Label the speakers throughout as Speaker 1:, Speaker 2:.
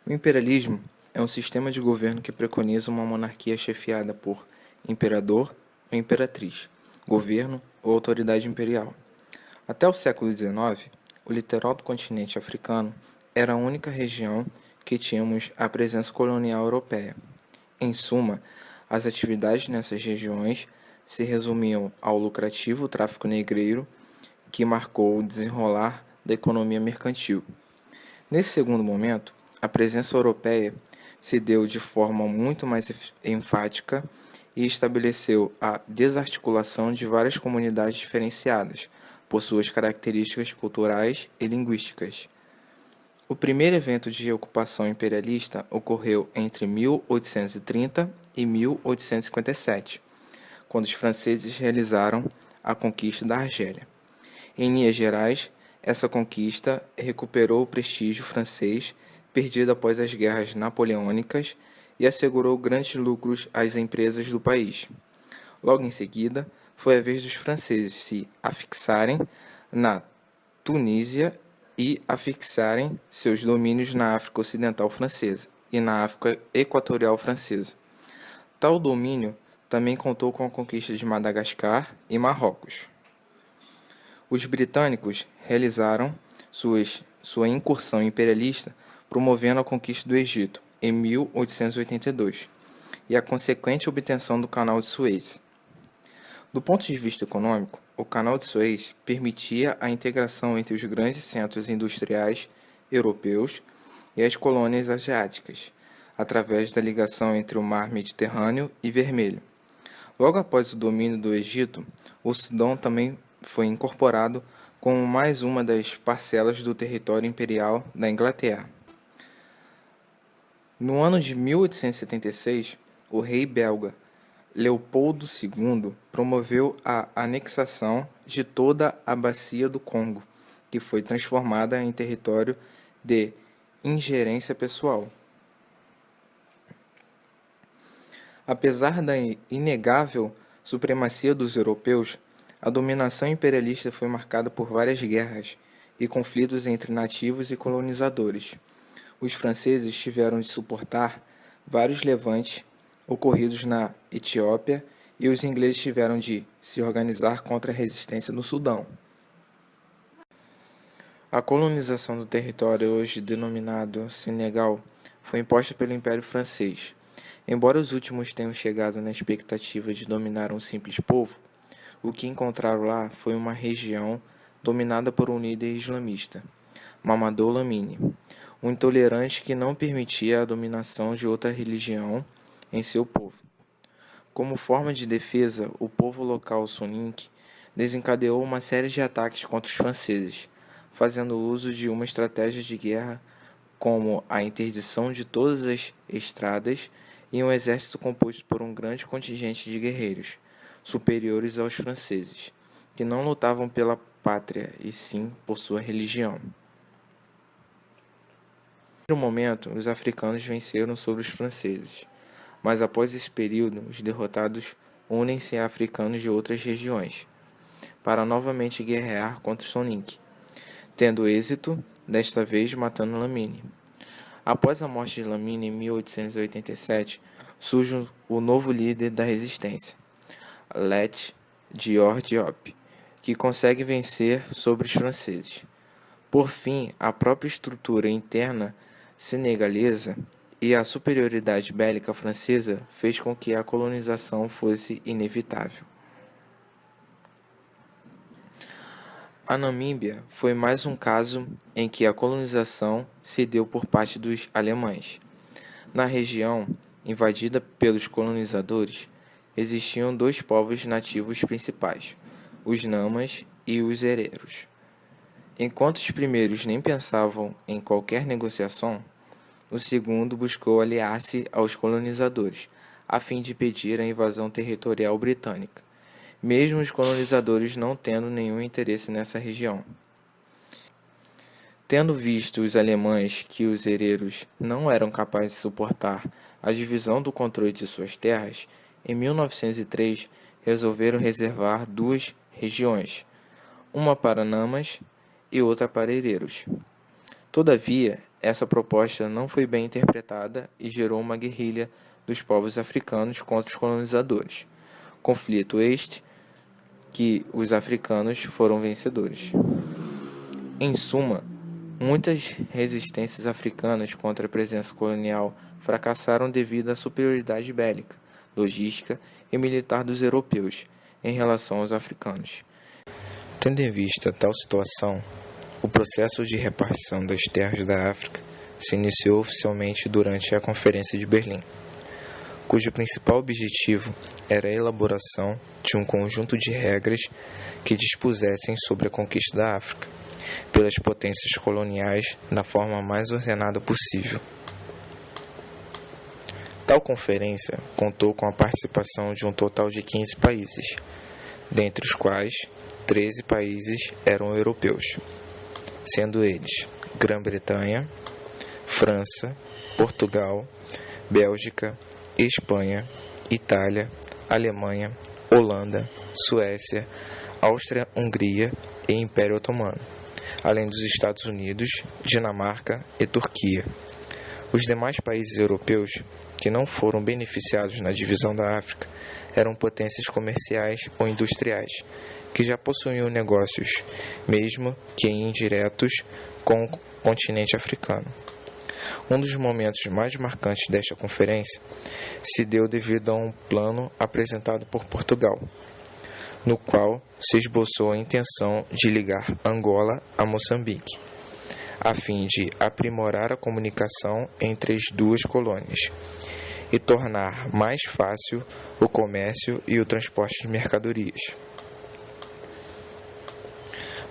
Speaker 1: O imperialismo é um sistema de governo que preconiza uma monarquia chefiada por imperador ou imperatriz, governo ou autoridade imperial. Até o século XIX, o litoral do continente africano era a única região que tínhamos a presença colonial europeia. Em suma, as atividades nessas regiões se resumiam ao lucrativo tráfico negreiro que marcou o desenrolar da economia mercantil. Nesse segundo momento, a presença europeia se deu de forma muito mais enfática e estabeleceu a desarticulação de várias comunidades diferenciadas por suas características culturais e linguísticas. O primeiro evento de ocupação imperialista ocorreu entre 1830 e 1857, quando os franceses realizaram a conquista da Argélia. Em linhas gerais, essa conquista recuperou o prestígio francês perdido após as guerras napoleônicas e assegurou grandes lucros às empresas do país. Logo em seguida, foi a vez dos franceses se afixarem na Tunísia e afixarem seus domínios na África Ocidental Francesa e na África Equatorial Francesa. Tal domínio também contou com a conquista de Madagascar e Marrocos. Os britânicos realizaram sua incursão imperialista promovendo a conquista do Egito em 1882 e a consequente obtenção do Canal de Suez. Do ponto de vista econômico, o Canal de Suez permitia a integração entre os grandes centros industriais europeus e as colônias asiáticas, através da ligação entre o Mar Mediterrâneo e Vermelho. Logo após o domínio do Egito, o Sudão também foi incorporado como mais uma das parcelas do território imperial da Inglaterra. No ano de 1876, o rei belga Leopoldo II promoveu a anexação de toda a bacia do Congo, que foi transformada em território de ingerência pessoal. Apesar da inegável supremacia dos europeus, a dominação imperialista foi marcada por várias guerras e conflitos entre nativos e colonizadores. Os franceses tiveram de suportar vários levantes ocorridos na Etiópia e os ingleses tiveram de se organizar contra a resistência no Sudão. A colonização do território hoje denominado Senegal foi imposta pelo Império Francês. Embora os últimos tenham chegado na expectativa de dominar um simples povo, o que encontraram lá foi uma região dominada por um líder islamista, Mamadou Lamine, um intolerante que não permitia a dominação de outra religião em seu povo. Como forma de defesa, o povo local Soninke desencadeou uma série de ataques contra os franceses, fazendo uso de uma estratégia de guerra como a interdição de todas as estradas e um exército composto por um grande contingente de guerreiros, superiores aos franceses, que não lutavam pela pátria e sim por sua religião. No primeiro momento, os africanos venceram sobre os franceses, mas após esse período, os derrotados unem-se a africanos de outras regiões, para novamente guerrear contra Soninke, tendo êxito, desta vez matando Lamine. Após a morte de Lamine em 1887, surge o novo líder da resistência, Lat Dior Diop, que consegue vencer sobre os franceses. Por fim, a própria estrutura interna senegalesa e a superioridade bélica francesa fez com que a colonização fosse inevitável. A Namíbia foi mais um caso em que a colonização se deu por parte dos alemães. Na região, invadida pelos colonizadores, existiam dois povos nativos principais, os Namas e os Hereros. Enquanto os primeiros nem pensavam em qualquer negociação, o segundo buscou aliar-se aos colonizadores, a fim de impedir a invasão territorial britânica, mesmo os colonizadores não tendo nenhum interesse nessa região. Tendo visto os alemães que os hereros não eram capazes de suportar a divisão do controle de suas terras, em 1903 resolveram reservar duas regiões, uma para Namas e outra para Hereros. Todavia, essa proposta não foi bem interpretada e gerou uma guerrilha dos povos africanos contra os colonizadores. Conflito este que os africanos foram vencedores. Em suma, muitas resistências africanas contra a presença colonial fracassaram devido à superioridade bélica, logística e militar dos europeus em relação aos africanos. Tendo em vista tal situação, o processo de repartição das terras da África se iniciou oficialmente durante a Conferência de Berlim, cujo principal objetivo era a elaboração de um conjunto de regras que dispusessem sobre a conquista da África pelas potências coloniais da forma mais ordenada possível. Tal conferência contou com a participação de um total de 15 países, dentre os quais 13 países eram europeus, sendo eles Grã-Bretanha, França, Portugal, Bélgica, Espanha, Itália, Alemanha, Holanda, Suécia, Áustria-Hungria e Império Otomano, além dos Estados Unidos, Dinamarca e Turquia. Os demais países europeus que não foram beneficiados na divisão da África eram potências comerciais ou industriais, que já possuíam negócios, mesmo que indiretos, com o continente africano. Um dos momentos mais marcantes desta conferência se deu devido a um plano apresentado por Portugal, no qual se esboçou a intenção de ligar Angola a Moçambique, a fim de aprimorar a comunicação entre as duas colônias e tornar mais fácil o comércio e o transporte de mercadorias.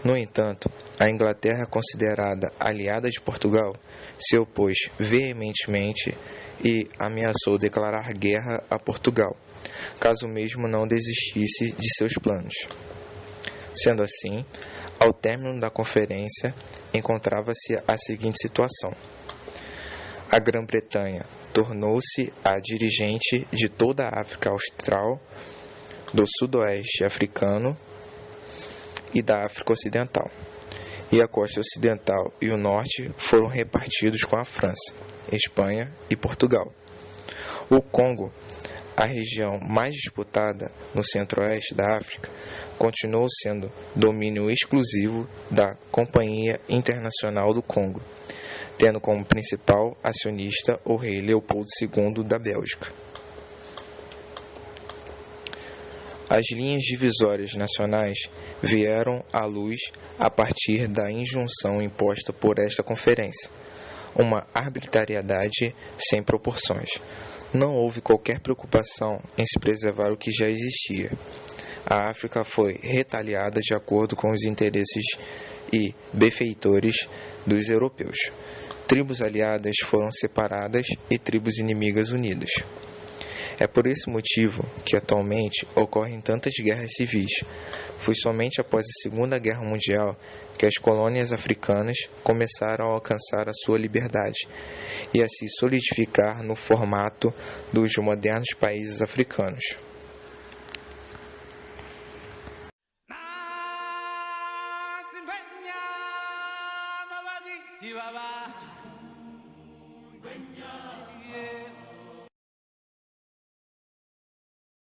Speaker 1: No entanto, a Inglaterra, considerada aliada de Portugal, se opôs veementemente e ameaçou declarar guerra a Portugal, caso o mesmo não desistisse de seus planos. Sendo assim, ao término da conferência, encontrava-se a seguinte situação: a Grã-Bretanha tornou-se a dirigente de toda a África Austral, do Sudoeste Africano e da África Ocidental, e a costa ocidental e o norte foram repartidos com a França, Espanha e Portugal. O Congo, a região mais disputada no centro-oeste da África, continuou sendo domínio exclusivo da Companhia Internacional do Congo, tendo como principal acionista o rei Leopoldo II da Bélgica. As linhas divisórias nacionais vieram à luz a partir da injunção imposta por esta conferência, uma arbitrariedade sem proporções. Não houve qualquer preocupação em se preservar o que já existia. A África foi retaliada de acordo com os interesses e benfeitores dos europeus. Tribos aliadas foram separadas e tribos inimigas unidas. É por esse motivo que atualmente ocorrem tantas guerras civis. Foi somente após a Segunda Guerra Mundial que as colônias africanas começaram a alcançar a sua liberdade e a se solidificar no formato dos modernos países africanos.